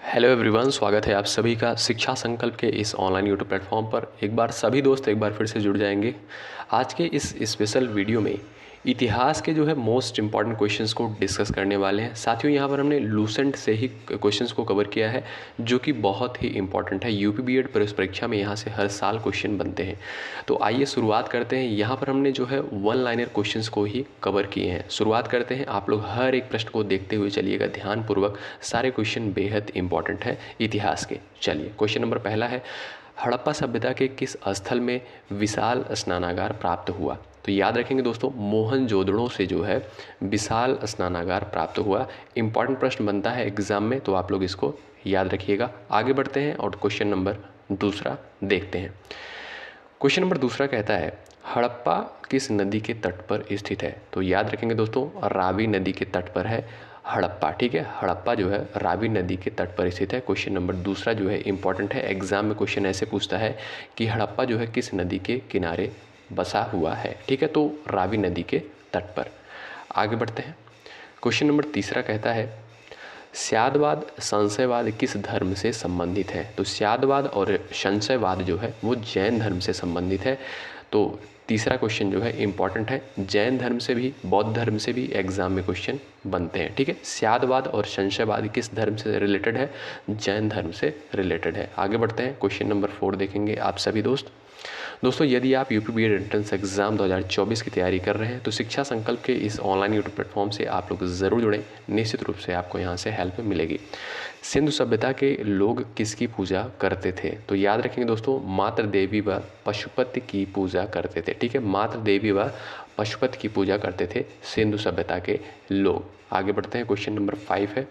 Hello everyone, स्वागत है आप सभी का शिक्षा संकल्प के इस ऑनलाइन यूट्यूब प्लेटफॉर्म पर। एक बार सभी दोस्त एक बार फिर से जुड़ जाएंगे। आज के इस स्पेशल वीडियो में इतिहास के मोस्ट इम्पॉर्टेंट क्वेश्चंस को डिस्कस करने वाले हैं। साथियों, यहाँ पर हमने लूसेंट से ही क्वेश्चंस को कवर किया है, जो कि बहुत ही इंपॉर्टेंट है। यूपी बीएड प्रवेश परीक्षा में यहाँ से हर साल क्वेश्चन बनते हैं। तो आइए शुरुआत करते हैं। यहाँ पर हमने वन लाइनर क्वेश्चंस को ही कवर किए हैं। शुरुआत करते हैं। आप लोग हर एक प्रश्न को देखते हुए चलिएगा ध्यानपूर्वक। सारे क्वेश्चन बेहद इंपॉर्टेंट है इतिहास के। चलिए, क्वेश्चन नंबर पहला है, हड़प्पा सभ्यता के किस स्थल में विशाल स्नानागार प्राप्त हुआ? तो याद रखेंगे दोस्तों, मोहनजोदड़ो से विशाल स्नानागार प्राप्त हुआ। इंपॉर्टेंट प्रश्न बनता है एग्जाम में, तो आप लोग इसको याद रखिएगा। आगे बढ़ते हैं और क्वेश्चन नंबर दूसरा देखते हैं। क्वेश्चन नंबर दूसरा कहता है, हड़प्पा किस नदी के तट पर स्थित है? तो याद रखेंगे दोस्तों, रावी नदी के तट पर है हड़प्पा। ठीक है, हड़प्पा रावी नदी के तट पर स्थित है। क्वेश्चन नंबर दूसरा इंपॉर्टेंट है। एग्जाम में क्वेश्चन ऐसे पूछता है कि हड़प्पा किस नदी के किनारे बसा हुआ है? ठीक है, तो रावी नदी के तट पर। आगे बढ़ते हैं। क्वेश्चन नंबर तीसरा कहता है, स्यादवाद संशयवाद किस धर्म से संबंधित है? तो स्यादवाद और संशयवाद वो जैन धर्म से संबंधित है। तो तीसरा क्वेश्चन इंपॉर्टेंट है। जैन धर्म से भी, बौद्ध धर्म से भी एग्जाम में क्वेश्चन बनते हैं। ठीक है, स्यादवाद और संशयवाद किस धर्म से रिलेटेड है? जैन धर्म से रिलेटेड है। आगे बढ़ते हैं। क्वेश्चन नंबर 4 देखेंगे आप सभी दोस्तों, यदि आप यूपी बीएड एंट्रेंस एग्जाम 2024 की तैयारी कर रहे हैं तो शिक्षा संकल्प के इस ऑनलाइन यूट्यूब प्लेटफॉर्म से आप लोग ज़रूर जुड़ें। निश्चित रूप से आपको यहाँ से हेल्प मिलेगी। सिंधु सभ्यता के लोग किसकी पूजा करते थे? तो याद रखेंगे दोस्तों, मातृ देवी व पशुपति की पूजा करते थे। ठीक है, मातृ देवी व पशुपति की पूजा करते थे सिंधु सभ्यता के लोग। आगे बढ़ते हैं। क्वेश्चन नंबर 5 है,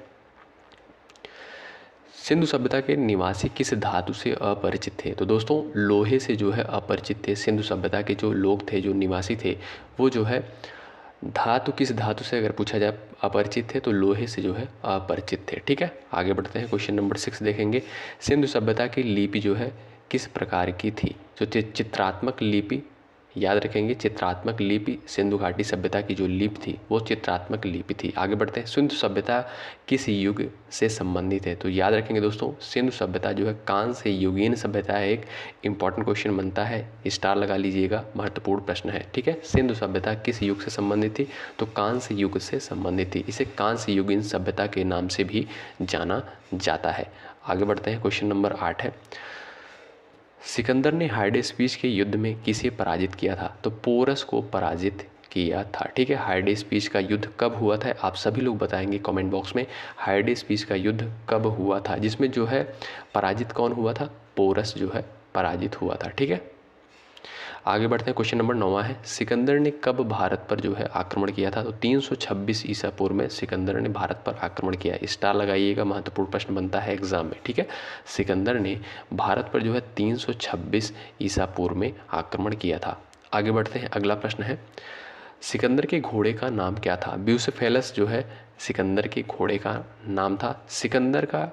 सिंधु सभ्यता के निवासी किस धातु से अपरिचित थे? तो दोस्तों, लोहे से अपरिचित थे। सिंधु सभ्यता के जो लोग थे, जो निवासी थे, वो धातु, किस धातु से अगर पूछा जाए अपरिचित थे, तो लोहे से अपरिचित थे। ठीक है, आगे बढ़ते हैं। क्वेश्चन नंबर 6 देखेंगे, सिंधु सभ्यता की लिपि किस प्रकार की थी? जो चित्रात्मक लिपि, याद रखेंगे, चित्रात्मक लिपि। सिंधु घाटी सभ्यता की जो लिपि थी वो चित्रात्मक लिपि थी। आगे बढ़ते हैं। सिंधु सभ्यता किस युग से संबंधित है? तो याद रखेंगे दोस्तों, सिंधु सभ्यता कांस्य युगीन सभ्यता है। एक इंपॉर्टेंट क्वेश्चन बनता है, स्टार लगा लीजिएगा, महत्वपूर्ण प्रश्न है। ठीक है, सिंधु सभ्यता किस युग से संबंधित थी? तो कांस्य युग से संबंधित थी। इसे कांस्य युगीन सभ्यता के नाम से भी जाना जाता है। आगे बढ़ते हैं। क्वेश्चन नंबर 8 है, सिकंदर ने हाइडेस्पीस के युद्ध में किसे पराजित किया था? तो पोरस को पराजित किया था। ठीक है, हाइडेस्पीस का युद्ध कब हुआ था? आप सभी लोग बताएंगे कमेंट बॉक्स में, हाइडेस्पीस का युद्ध कब हुआ था, जिसमें पराजित कौन हुआ था? पोरस पराजित हुआ था। ठीक है, आगे बढ़ते हैं। क्वेश्चन नंबर 9 है, सिकंदर ने कब भारत पर आक्रमण किया था? तो 326 ईसा पूर्व में सिकंदर ने भारत पर आक्रमण किया। स्टार लगाइएगा, महत्वपूर्ण प्रश्न बनता है एग्जाम में। ठीक है, सिकंदर ने भारत पर 326 ईसा पूर्व में आक्रमण किया था। आगे बढ़ते हैं। अगला प्रश्न है, सिकंदर के घोड़े का नाम क्या था? ब्यूसेफेलस सिकंदर के घोड़े का नाम था। सिकंदर का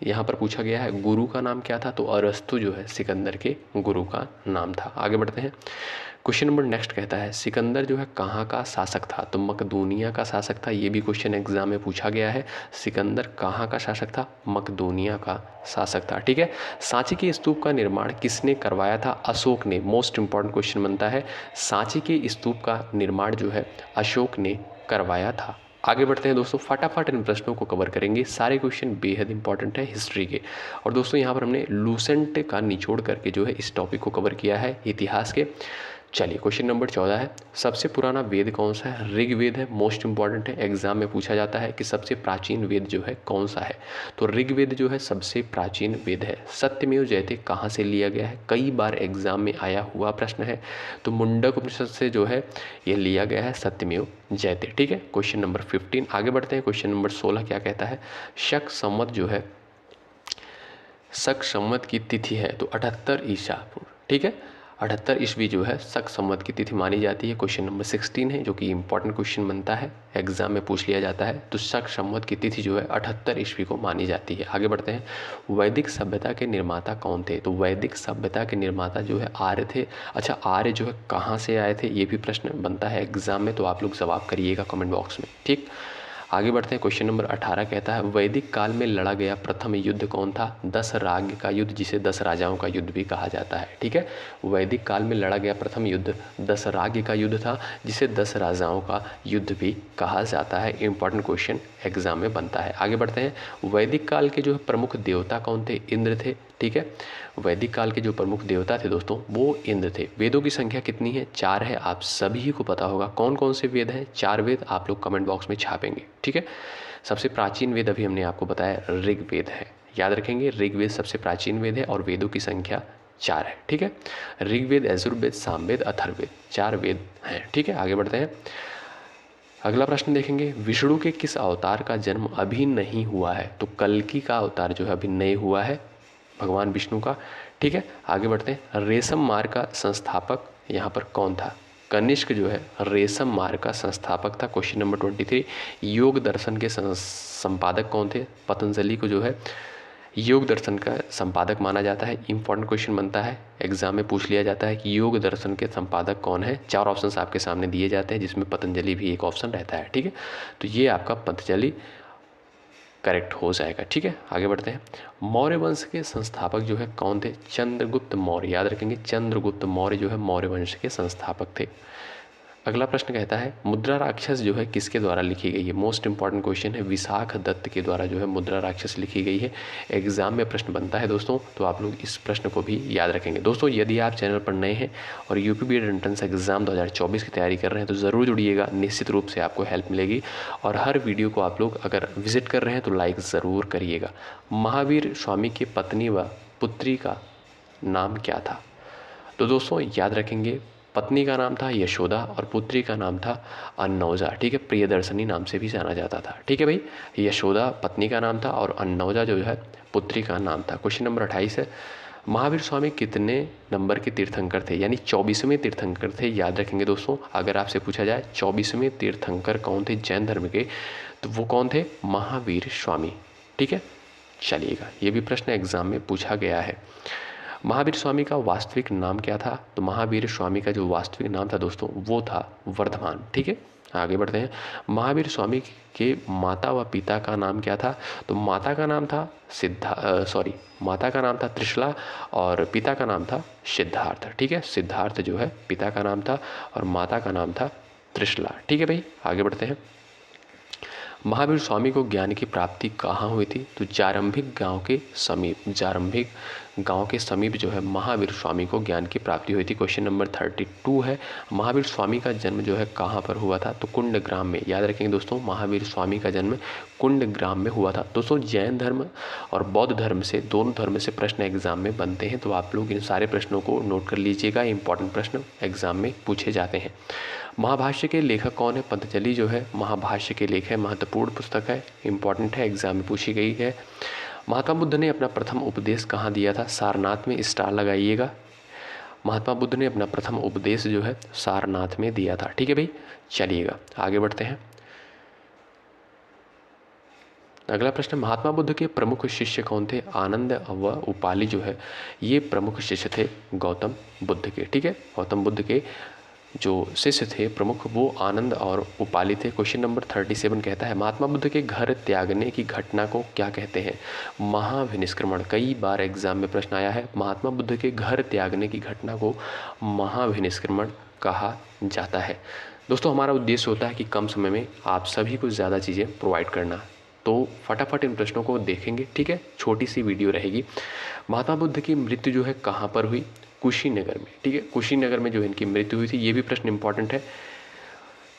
यहाँ पर पूछा गया है गुरु का नाम क्या था? तो अरस्तु सिकंदर के गुरु का नाम था। आगे बढ़ते हैं। क्वेश्चन नंबर नेक्स्ट कहता है, सिकंदर कहाँ का शासक था? तो मकदूनिया का शासक था। ये भी क्वेश्चन एग्जाम में पूछा गया है। सिकंदर कहाँ का शासक था? मकदूनिया का शासक था। ठीक है, सांची के स्तूप का निर्माण किसने करवाया था? अशोक ने। मोस्ट इंपॉर्टेंट क्वेश्चन बनता है, सांची के स्तूप का निर्माण अशोक ने करवाया था। आगे बढ़ते हैं दोस्तों, फटाफट इन प्रश्नों को कवर करेंगे। सारे क्वेश्चन बेहद इंपॉर्टेंट है हिस्ट्री के। और दोस्तों, यहाँ पर हमने लूसेंट का निचोड़ करके इस टॉपिक को कवर किया है इतिहास के। चलिए, क्वेश्चन नंबर 14 है, सबसे पुराना वेद कौन सा है? ऋग्वेद है। मोस्ट इंपॉर्टेंट है, एग्जाम में पूछा जाता है कि सबसे प्राचीन वेद कौन सा है? तो ऋग्वेद सबसे प्राचीन वेद है। सत्यमेव जयते कहाँ से लिया गया है? कई बार एग्जाम में आया हुआ प्रश्न है। तो मुंडक उपनिषद से ये लिया गया है, सत्यमेव जयते। ठीक है, क्वेश्चन नंबर 15। आगे बढ़ते हैं। क्वेश्चन नंबर 16 क्या कहता है, शक संवत शक संवत की तिथि है? तो 78 ईसा पूर्व। ठीक है, 78 ईस्वी शक संवत की तिथि मानी जाती है। क्वेश्चन नंबर 16 है, जो कि इंपॉर्टेंट क्वेश्चन बनता है, एग्जाम में पूछ लिया जाता है। तो शक संवत की तिथि 78 ईस्वी को मानी जाती है। आगे बढ़ते हैं। वैदिक सभ्यता के निर्माता कौन थे? तो वैदिक सभ्यता के निर्माता आर्य थे। अच्छा, आर्य कहाँ से आए थे? ये भी प्रश्न बनता है एग्जाम में, तो आप लोग जवाब करिएगा कमेंट बॉक्स में। ठीक, आगे बढ़ते हैं। क्वेश्चन नंबर 18 कहता है वैदिक काल में लड़ा गया प्रथम युद्ध कौन था? 10 राज्य का युद्ध, जिसे 10 राजाओं का युद्ध भी कहा जाता है। ठीक है, वैदिक काल में लड़ा गया प्रथम युद्ध 10 राज्य का युद्ध था, जिसे 10 राजाओं का युद्ध भी कहा जाता है। इंपॉर्टेंट क्वेश्चन एग्जाम में बनता है। आगे बढ़ते हैं। वैदिक काल के जो है प्रमुख देवता कौन थे? इंद्र थे। ठीक है, वैदिक काल के जो प्रमुख देवता थे दोस्तों वो इंद्र थे। वेदों की संख्या कितनी है? 4 है। आप सभी को पता होगा कौन कौन से वेद हैं। 4 वेद आप लोग कमेंट बॉक्स में छापेंगे। ठीक है, सबसे प्राचीन वेद अभी हमने आपको बताया ऋग्वेद है, याद रखेंगे। ऋग्वेद सबसे प्राचीन वेद है और वेदों की संख्या 4 है। ठीक है, ऋग्वेद, यजुर्वेद, सामवेद, अथर्ववेद, 4 वेद हैं। ठीक है, आगे बढ़ते हैं। अगला प्रश्न देखेंगे। विष्णु के किस अवतार का जन्म अभी नहीं हुआ है? तो कल्कि का अवतार जो है अभी नहीं हुआ है, भगवान विष्णु का। ठीक है, आगे बढ़ते हैं। रेशम मार्ग का संस्थापक यहाँ पर कौन था? कनिष्क जो है रेशम मार्ग का संस्थापक था। Question number 23। योग दर्शन के संपादक कौन थे? पतंजलि को जो है योग दर्शन का संपादक माना जाता है। इंपॉर्टेंट क्वेश्चन बनता है, एग्जाम में पूछ लिया जाता है कि योग दर्शन के संपादक कौन है। 4 ऑप्शंस आपके सामने दिए जाते हैं, जिसमें पतंजलि भी एक ऑप्शन रहता है। ठीक है, तो ये आपका पतंजलि करेक्ट हो जाएगा। ठीक है, आगे बढ़ते हैं। मौर्य वंश के संस्थापक जो है कौन थे? चंद्रगुप्त मौर्य, याद रखेंगे। चंद्रगुप्त मौर्य जो है मौर्य वंश के संस्थापक थे। अगला प्रश्न कहता है मुद्रा राक्षस जो है किसके द्वारा लिखी गई है? मोस्ट इंपॉर्टेंट क्वेश्चन है। विशाख दत्त के द्वारा जो है मुद्रा राक्षस लिखी गई है। एग्जाम में प्रश्न बनता है दोस्तों, तो आप लोग इस प्रश्न को भी याद रखेंगे। दोस्तों यदि आप चैनल पर नए हैं और यूपी बीएड एंट्रेंस एग्जाम 2024 की तैयारी कर रहे हैं तो ज़रूर जुड़िएगा, निश्चित रूप से आपको हेल्प मिलेगी। और हर वीडियो को आप लोग अगर विजिट कर रहे हैं तो लाइक ज़रूर करिएगा। महावीर स्वामी की पत्नी व पुत्री का नाम क्या था? तो दोस्तों याद रखेंगे, पत्नी का नाम था यशोदा और पुत्री का नाम था अन्नौजा। ठीक है, प्रियदर्शनी नाम से भी जाना जाता था। ठीक है भाई, यशोदा पत्नी का नाम था और अन्नौजा जो है पुत्री का नाम था। क्वेश्चन नंबर 28 है। महावीर स्वामी कितने नंबर के तीर्थंकर थे? यानी 24वें तीर्थंकर थे। याद रखेंगे दोस्तों, अगर आपसे पूछा जाए 24वें तीर्थंकर कौन थे जैन धर्म के, तो वो कौन थे? महावीर स्वामी। ठीक है, चलिएगा, ये भी प्रश्न एग्जाम में पूछा गया है। महावीर स्वामी का वास्तविक नाम क्या था? तो महावीर स्वामी का जो वास्तविक नाम था दोस्तों वो था वर्धमान। ठीक है, आगे बढ़ते हैं। महावीर स्वामी के माता व पिता का नाम क्या था? तो माता का नाम था माता का नाम था त्रिशला और पिता का नाम था सिद्धार्थ। ठीक है, सिद्धार्थ जो है पिता का नाम था और माता का नाम था त्रिशला। ठीक है भाई, आगे बढ़ते हैं। महावीर स्वामी को ज्ञान की प्राप्ति कहाँ हुई थी? तो जारंभिक गांव के समीप जो है महावीर स्वामी को ज्ञान की प्राप्ति हुई थी। क्वेश्चन नंबर 32 है। महावीर स्वामी का जन्म जो है कहाँ पर हुआ था? तो कुंड ग्राम में। याद रखेंगे दोस्तों, महावीर स्वामी का जन्म कुंड ग्राम में हुआ था। दोस्तों जैन धर्म और बौद्ध धर्म से, दोनों धर्म से प्रश्न एग्जाम में बनते हैं, तो आप लोग इन सारे प्रश्नों को नोट कर लीजिएगा। इंपॉर्टेंट प्रश्न एग्जाम में पूछे जाते हैं। महाभाष्य के लेखक कौन है? पतंजलि जो है महाभाष्य के लेखक है। महत्वपूर्ण पुस्तक है, इंपॉर्टेंट है, एग्जाम में पूछी गई है। महात्मा बुद्ध ने अपना प्रथम उपदेश कहाँ दिया था? सारनाथ में, स्टार लगाइएगा। महात्मा बुद्ध ने अपना प्रथम उपदेश जो है सारनाथ में दिया था। ठीक है भाई, चलिएगा आगे बढ़ते हैं। अगला प्रश्न, महात्मा बुद्ध के प्रमुख शिष्य कौन थे? आनंद व उपाली जो है ये प्रमुख शिष्य थे गौतम बुद्ध के। ठीक है, गौतम बुद्ध के जो शिष्य थे प्रमुख वो आनंद और उपाली थे। क्वेश्चन नंबर 37 कहता है महात्मा बुद्ध के घर त्यागने की घटना को क्या कहते हैं? महाविनिष्क्रमण। कई बार एग्जाम में प्रश्न आया है, महात्मा बुद्ध के घर त्यागने की घटना को महाविनिष्क्रमण कहा जाता है। दोस्तों हमारा उद्देश्य होता है कि कम समय में आप सभी को ज़्यादा चीज़ें प्रोवाइड करना, तो फटाफट इन प्रश्नों को देखेंगे। ठीक है, छोटी सी वीडियो रहेगी। महात्मा बुद्ध की मृत्यु जो है कहाँ पर हुई? कुशीनगर में। ठीक है, कुशीनगर में जो इनकी मृत्यु हुई थी। ये भी प्रश्न इंपॉर्टेंट है।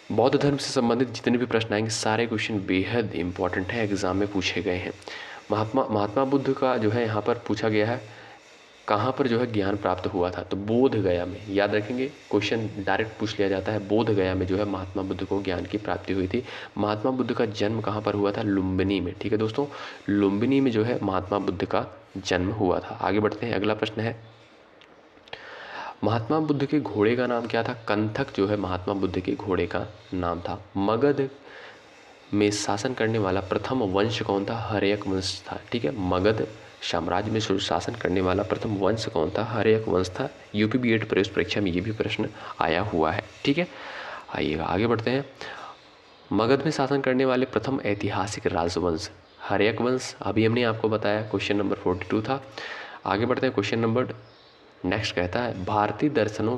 बौद्ध धर्म से संबंधित जितने भी प्रश्न आएंगे सारे क्वेश्चन बेहद इंपॉर्टेंट है, एग्जाम में पूछे गए हैं। महात्मा बुद्ध का जो है यहाँ पर पूछा गया है कहाँ पर जो है ज्ञान प्राप्त हुआ था? तो बोध गया में। याद रखेंगे, क्वेश्चन डायरेक्ट पूछ लिया जाता है। बोध गया में जो है महात्मा बुद्ध को ज्ञान की प्राप्ति हुई थी। महात्मा बुद्ध का जन्म कहाँ पर हुआ था? लुम्बिनी में। ठीक है दोस्तों, लुम्बिनी में जो है महात्मा बुद्ध का जन्म हुआ था। आगे बढ़ते हैं। अगला प्रश्न है महात्मा बुद्ध के घोड़े का नाम क्या था? कंथक जो है महात्मा बुद्ध के घोड़े का नाम था। मगध में शासन करने वाला प्रथम वंश कौन था? हर्यक वंश था। ठीक है, मगध साम्राज्य में शासन करने वाला प्रथम वंश कौन था? हर्यक वंश था। यूपी बीएड प्रवेश परीक्षा में ये भी प्रश्न आया हुआ है। ठीक है, आइएगा आगे बढ़ते हैं। मगध में शासन करने वाले प्रथम ऐतिहासिक राजवंश हर्यक वंश, अभी हमने आपको बताया, क्वेश्चन नंबर 42 था। आगे बढ़ते हैं, क्वेश्चन नंबर नेक्स्ट कहता है भारतीय दर्शनों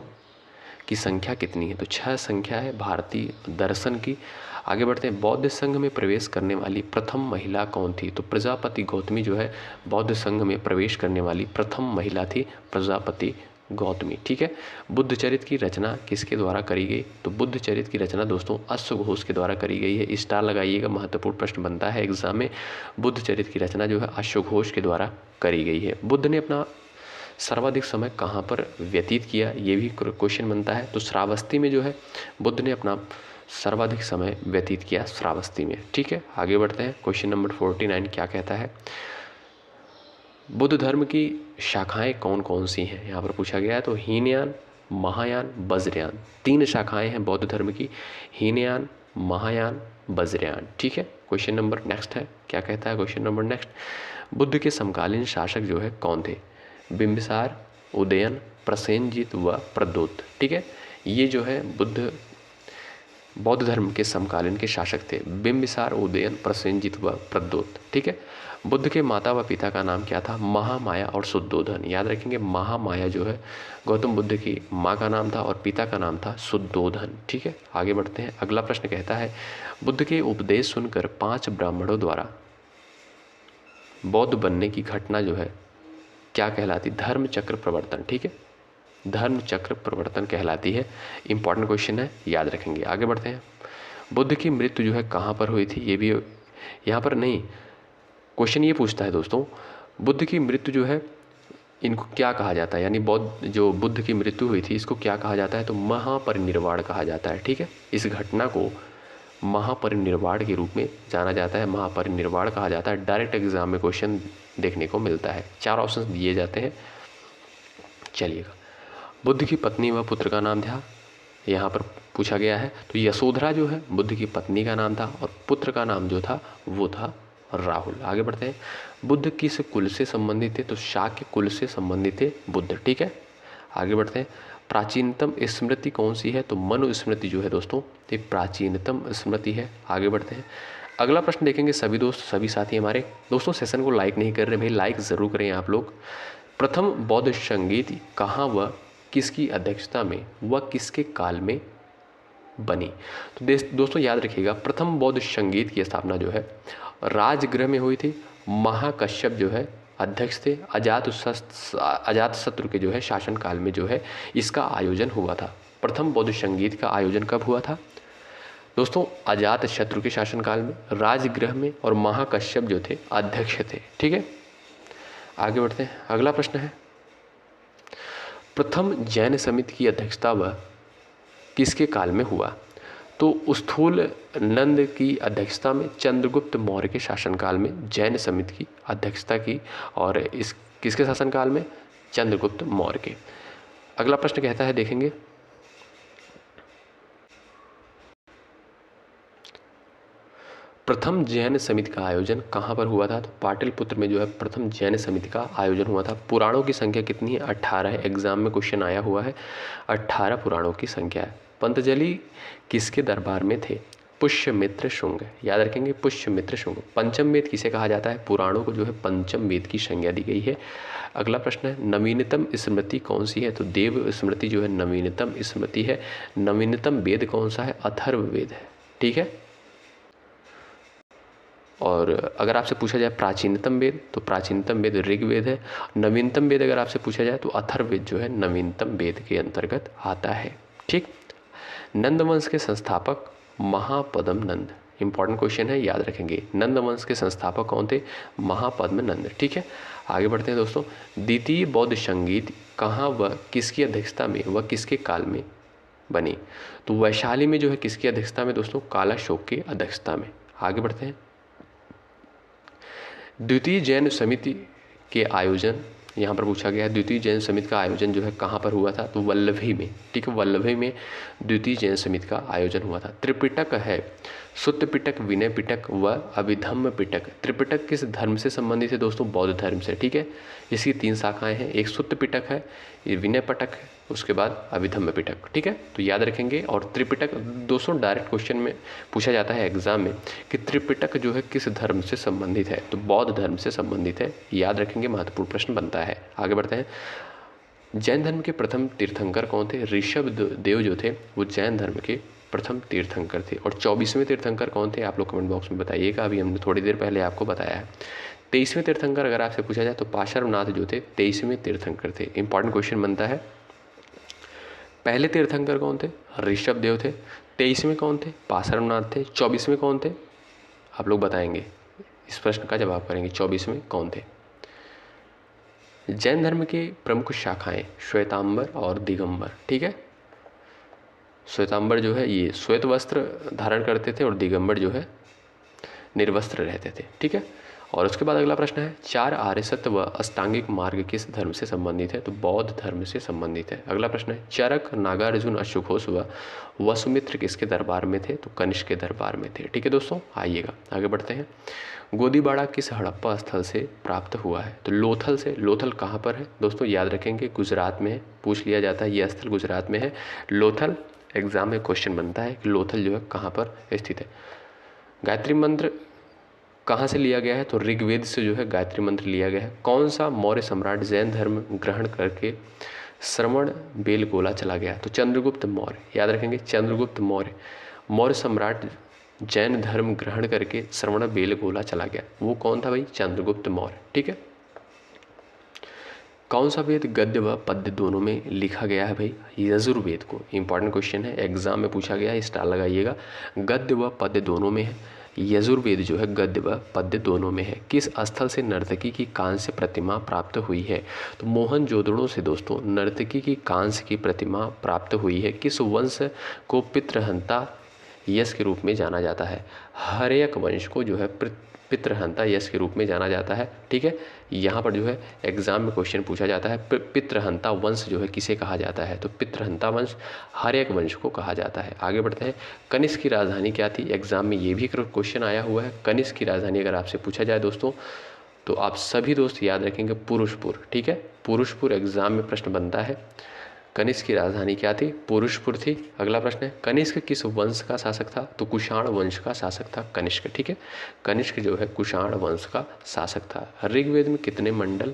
की संख्या कितनी है? तो 6 संख्या है भारतीय दर्शन की। आगे बढ़ते हैं, बौद्ध संघ में प्रवेश करने वाली प्रथम महिला कौन थी? तो प्रजापति गौतमी जो है बौद्ध संघ में प्रवेश करने वाली प्रथम महिला थी, प्रजापति गौतमी। ठीक है। बुद्ध चरित्र की रचना किसके द्वारा करी गई? तो बुद्ध चरित्र की रचना दोस्तों अश्वघोष के द्वारा करी गई है। स्टार लगाइएगा, महत्वपूर्ण प्रश्न बनता है एग्जाम में। बुद्ध चरित्र की रचना जो है अश्वघोष के द्वारा करी गई है। बुद्ध ने अपना सर्वाधिक समय कहाँ पर व्यतीत किया, ये भी क्वेश्चन बनता है। तो श्रावस्ती में जो है बुद्ध ने अपना सर्वाधिक समय व्यतीत किया, श्रावस्ती में। ठीक है। आगे बढ़ते हैं, क्वेश्चन नंबर 49 क्या कहता है? बुद्ध धर्म की शाखाएं कौन कौन सी हैं, यहाँ पर पूछा गया है। तो हीनयान, महायान, वज्रयान, 3 शाखाएं हैं बौद्ध धर्म की, हीनयान, महायान, वज्रयान। ठीक है। क्वेश्चन नंबर नेक्स्ट है, क्या कहता है क्वेश्चन नंबर नेक्स्ट? बुद्ध के समकालीन शासक जो है कौन थे? बिंबिसार, उदयन, प्रसेनजीत व प्रद्योत। ठीक है। ये जो है बौद्ध धर्म के समकालीन के शासक थे, बिंबिसार, उदयन, प्रसेनजीत व प्रद्योत। ठीक है। बुद्ध के माता व पिता का नाम क्या था? महामाया और शुद्धोधन। याद रखेंगे, महामाया जो है गौतम बुद्ध की माँ का नाम था और पिता का नाम था शुद्धोधन। ठीक है। आगे बढ़ते हैं, अगला प्रश्न कहता है बुद्ध के उपदेश सुनकर 5 ब्राह्मणों द्वारा बौद्ध बनने की घटना जो है क्या कहलाती? धर्म चक्र प्रवर्तन। ठीक है। धर्म चक्र प्रवर्तन कहलाती है। इंपॉर्टेंट क्वेश्चन है, याद रखेंगे। आगे बढ़ते हैं, बुद्ध की मृत्यु जो है कहाँ पर हुई थी? ये भी यहाँ पर नहीं, क्वेश्चन ये पूछता है दोस्तों, बुद्ध की मृत्यु जो है इनको क्या कहा जाता है? यानी जो बुद्ध की मृत्यु हुई थी इसको क्या कहा जाता है? तो महापरिनिर्वाण कहा जाता है। ठीक है। इस घटना को महापरिनिर्वाण के रूप में जाना जाता है, महापरिनिर्वाण कहा जाता है। डायरेक्ट एग्जाम में क्वेश्चन देखने को मिलता है, 4 ऑप्शन दिए जाते हैं। चलिएगा, बुद्ध की पत्नी व पुत्र का नाम था, यहाँ पर पूछा गया है। तो यशोधरा जो है बुद्ध की पत्नी का नाम था और पुत्र का नाम जो था वो था राहुल। आगे बढ़ते हैं, बुद्ध किस कुल से संबंधित थे? तो शाक्य कुल से संबंधित थे बुद्ध। ठीक है। आगे बढ़ते हैं, प्राचीनतम स्मृति कौन सी है? तो मनुस्मृति जो है दोस्तों ये प्राचीनतम स्मृति है। आगे बढ़ते हैं, अगला प्रश्न देखेंगे। सभी दोस्त, सभी साथी हमारे दोस्तों सेशन को लाइक नहीं कर रहे भाई, लाइक ज़रूर करें आप लोग। प्रथम बौद्ध संगीत कहाँ व किसकी अध्यक्षता में व किसके काल में बनी? तो दोस्तों याद रखिएगा, प्रथम बौद्ध संगीत की स्थापना जो है राजगृह में हुई थी। महाकश्यप जो है अध्यक्ष थे। अजातशत्रु के जो है शासनकाल में जो है इसका आयोजन हुआ था। प्रथम बौद्ध संगीत का आयोजन कब हुआ था दोस्तों? अजातशत्रु के शासनकाल में, राजगृह में, और महाकश्यप जो थे अध्यक्ष थे। ठीक है। आगे बढ़ते हैं, अगला प्रश्न है, प्रथम जैन समिति की अध्यक्षता वह किसके काल में हुआ? तो स्थूल नंद की अध्यक्षता में चंद्रगुप्त मौर्य के शासनकाल में जैन समिति की अध्यक्षता की, और इस किसके शासनकाल में? चंद्रगुप्त मौर्य के। अगला प्रश्न कहता है, देखेंगे, प्रथम जैन समिति का आयोजन कहाँ पर हुआ था? तो पाटलिपुत्र में जो है प्रथम जैन समिति का आयोजन हुआ था। पुराणों की संख्या कितनी है? 18 है। एग्जाम में क्वेश्चन आया हुआ है, 18 पुराणों की संख्या है। पतंजलि किसके दरबार में थे? पुष्यमित्र शुंग। याद रखेंगे, पुष्यमित्र शुंग। पंचम वेद किसे कहा जाता है? पुराणों को जो है पंचम वेद की संज्ञा दी गई है। अगला प्रश्न है, नवीनतम स्मृति कौन सी है? तो देव स्मृति जो है नवीनतम स्मृति है। नवीनतम वेद कौन सा है? अथर्ववेद है। ठीक है। और अगर आपसे पूछा जाए प्राचीनतम वेद, तो प्राचीनतम वेद ऋग्वेद है। नवीनतम वेद अगर आपसे पूछा जाए तो अथर्ववेद जो है नवीनतम वेद के अंतर्गत आता है। ठीक। नंद वंश के संस्थापक महापद्म नंद। इंपॉर्टेंट क्वेश्चन है, याद रखेंगे। नंद वंश के संस्थापक कौन थे? महापद्म नंद। ठीक है। आगे बढ़ते हैं दोस्तों, द्वितीय बौद्ध संगीत कहाँ व किसकी अध्यक्षता में व किसके काल में बनी? तो वैशाली में जो है किसकी अध्यक्षता में दोस्तों? कालाशोक की अध्यक्षता में। आगे बढ़ते हैं, द्वितीय जैन समिति के आयोजन यहाँ पर पूछा गया है। द्वितीय जैन समिति का आयोजन जो है कहाँ पर हुआ था? तो वल्लभी में। ठीक है। वल्लभी में द्वितीय जैन समिति का आयोजन हुआ था। त्रिपिटक है सुत्त पिटक, विनय पिटक व अभिधम्म पिटक। त्रिपिटक किस धर्म से संबंधित है दोस्तों? बौद्ध धर्म से। ठीक है, इसकी 3 शाखाएं हैं, एक सुत्त पिटक है, ये विनय पिटक है, उसके बाद अभिधम्म पिटक। ठीक है, तो याद रखेंगे। और त्रिपिटक दोस्तों डायरेक्ट क्वेश्चन में पूछा जाता है एग्जाम में कि त्रिपिटक जो है किस धर्म से संबंधित है? तो बौद्ध धर्म से संबंधित है, याद रखेंगे, महत्वपूर्ण प्रश्न बनता है। आगे बढ़ते हैं। जैन धर्म के प्रथम तीर्थंकर कौन थे? ऋषभ देव जो थे वो जैन धर्म के प्रथम तीर्थंकर थे। और 24वें तीर्थंकर कौन थे? आप लोग कमेंट बॉक्स में बताइएगा, अभी हमने थोड़ी देर पहले आपको बताया है। 23वें तीर्थंकर अगर आपसे पूछा जाए तो पार्श्वनाथ जो थे 23वें तीर्थंकर थे। इंपॉर्टेंट क्वेश्चन बनता है। पहले तीर्थंकर कौन थे? ऋषभ देव थे। 23वें कौन थे? पार्श्वनाथ थे। 24वें कौन थे? आप लोग बताएंगे, इस प्रश्न का जवाब करेंगे, 24वें कौन थे? जैन धर्म के प्रमुख शाखाएं श्वेतांबर और दिगंबर। ठीक है, श्वेतांबर जो है ये श्वेत वस्त्र धारण करते थे और दिगंबर जो है निर्वस्त्र रहते थे। ठीक है, और उसके बाद अगला प्रश्न है, 4 आर्य सत्य व अष्टांगिक मार्ग किस धर्म से संबंधित है? तो बौद्ध धर्म से संबंधित है। अगला प्रश्न है, चरक, नागार्जुन, अश्वघोष व वसुमित्र किसके दरबार में थे? तो कनिष्क के दरबार में थे। ठीक है दोस्तों, आइएगा आगे बढ़ते हैं। गोदीबाड़ा किस हड़प्पा स्थल से प्राप्त हुआ है? तो लोथल से। लोथल कहाँ पर है दोस्तों? याद रखेंगे, गुजरात में है, पूछ लिया जाता है, यह स्थल गुजरात में है लोथल। एग्जाम में क्वेश्चन बनता है कि लोथल जो है कहाँ पर स्थित है। गायत्री मंत्र कहाँ से लिया गया है? तो ऋग्वेद से जो है गायत्री मंत्र लिया गया है। कौन सा मौर्य सम्राट जैन धर्म ग्रहण करके श्रवण बेलगोला चला गया? तो चंद्रगुप्त मौर्य। याद रखेंगे, चंद्रगुप्त मौर्य। मौर्य सम्राट जैन धर्म ग्रहण करके श्रवण बेलगोला चला गया, वो कौन था भाई? चंद्रगुप्त मौर्य। ठीक है, कौन सा वेद गद्य व पद्य दोनों में लिखा गया है भाई? यजुर्वेद को। इंपॉर्टेंट क्वेश्चन है, एग्जाम में पूछा गया है, स्टार लगाइएगा। गद्य व पद्य दोनों में है, यजुर्वेद जो है गद्य व पद्य दोनों में है। किस स्थल से नर्तकी की कांस्य प्रतिमा प्राप्त हुई है? तो मोहनजोदड़ो से दोस्तों नर्तकी की कांस्य की प्रतिमा प्राप्त हुई है। किस वंश को पितृहंता यश के रूप में जाना जाता है? हर्यक वंश को जो है पितृहंता यश के रूप में जाना जाता है। ठीक है, यहाँ पर जो है एग्जाम में क्वेश्चन पूछा जाता है पितृहंता वंश जो है किसे कहा जाता है? तो पितृहंता वंश हर्यक वंश को कहा जाता है। आगे बढ़ते हैं। कनिष्क की राजधानी क्या थी? एग्जाम में ये भी क्वेश्चन आया हुआ है। कनिष्क की राजधानी अगर आपसे पूछा जाए दोस्तों तो आप सभी दोस्त याद रखेंगे पुरुषपुर। ठीक है, पुरुषपुर एग्जाम में प्रश्न बनता है। कनिष्क की राजधानी क्या थी? पुरुषपुर थी। अगला प्रश्न है, कनिष्क किस वंश का शासक था? तो कुषाण वंश का शासक था कनिष्क। ठीक है, कनिष्क जो है कुषाण वंश का शासक था। ऋग्वेद में कितने मंडल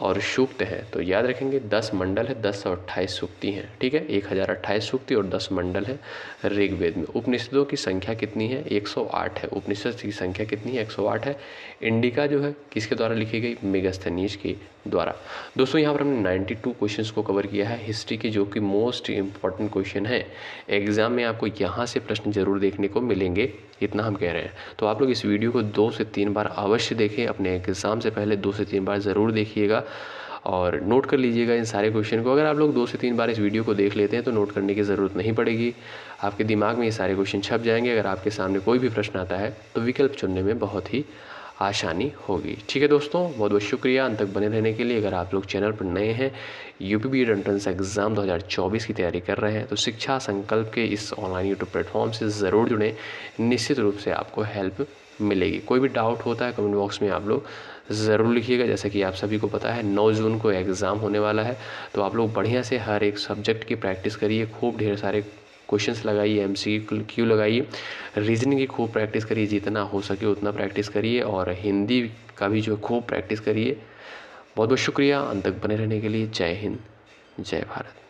और सूक्त है? तो याद रखेंगे 10 मंडल है, 10 और 28 सूक्ति हैं। ठीक है, 1028 सूक्ति और 10 मंडल है ऋग्वेद में। उपनिषदों की संख्या कितनी है? 108 है। उपनिषद की संख्या कितनी है? 108 है। इंडिका जो है किसके द्वारा लिखी गई? मेगास्थनीज के द्वारा। दोस्तों यहाँ पर हमने 92 क्वेश्चंस को कवर किया है हिस्ट्री के, जो कि मोस्ट इंपॉर्टेंट क्वेश्चन है। एग्जाम में आपको यहाँ से प्रश्न जरूर देखने को मिलेंगे, इतना हम कह रहे हैं। तो आप लोग इस वीडियो को 2 से 3 बार अवश्य देखें, अपने एग्ज़ाम से पहले 2 से 3 बार ज़रूर देखिएगा और नोट कर लीजिएगा इन सारे क्वेश्चन को। अगर आप लोग 2 से 3 बार इस वीडियो को देख लेते हैं तो नोट करने की ज़रूरत नहीं पड़ेगी, आपके दिमाग में ये सारे क्वेश्चन छप जाएंगे। अगर आपके सामने कोई भी प्रश्न आता है तो विकल्प चुनने में बहुत ही आसानी होगी। ठीक है दोस्तों, बहुत बहुत शुक्रिया अंत तक बने रहने के लिए। अगर आप लोग चैनल पर नए हैं, यूपी बीएड एंट्रेंस एग्ज़ाम 2024 की तैयारी कर रहे हैं, तो शिक्षा संकल्प के इस ऑनलाइन यूट्यूब प्लेटफॉर्म से ज़रूर जुड़ें, निश्चित रूप से आपको हेल्प मिलेगी। कोई भी डाउट होता है कमेंट बॉक्स में आप लोग ज़रूर लिखिएगा। जैसा कि आप सभी को पता है 9 जून को एग्ज़ाम होने वाला है, तो आप लोग बढ़िया से हर एक सब्जेक्ट की प्रैक्टिस करिए, खूब ढेर सारे क्वेश्चंस लगाइए, MCQ लगाइए, रीजनिंग की खूब प्रैक्टिस करिए, जितना हो सके उतना प्रैक्टिस करिए, और हिंदी का भी जो खूब प्रैक्टिस करिए। बहुत बहुत शुक्रिया अंत तक बने रहने के लिए। जय हिंद, जय भारत।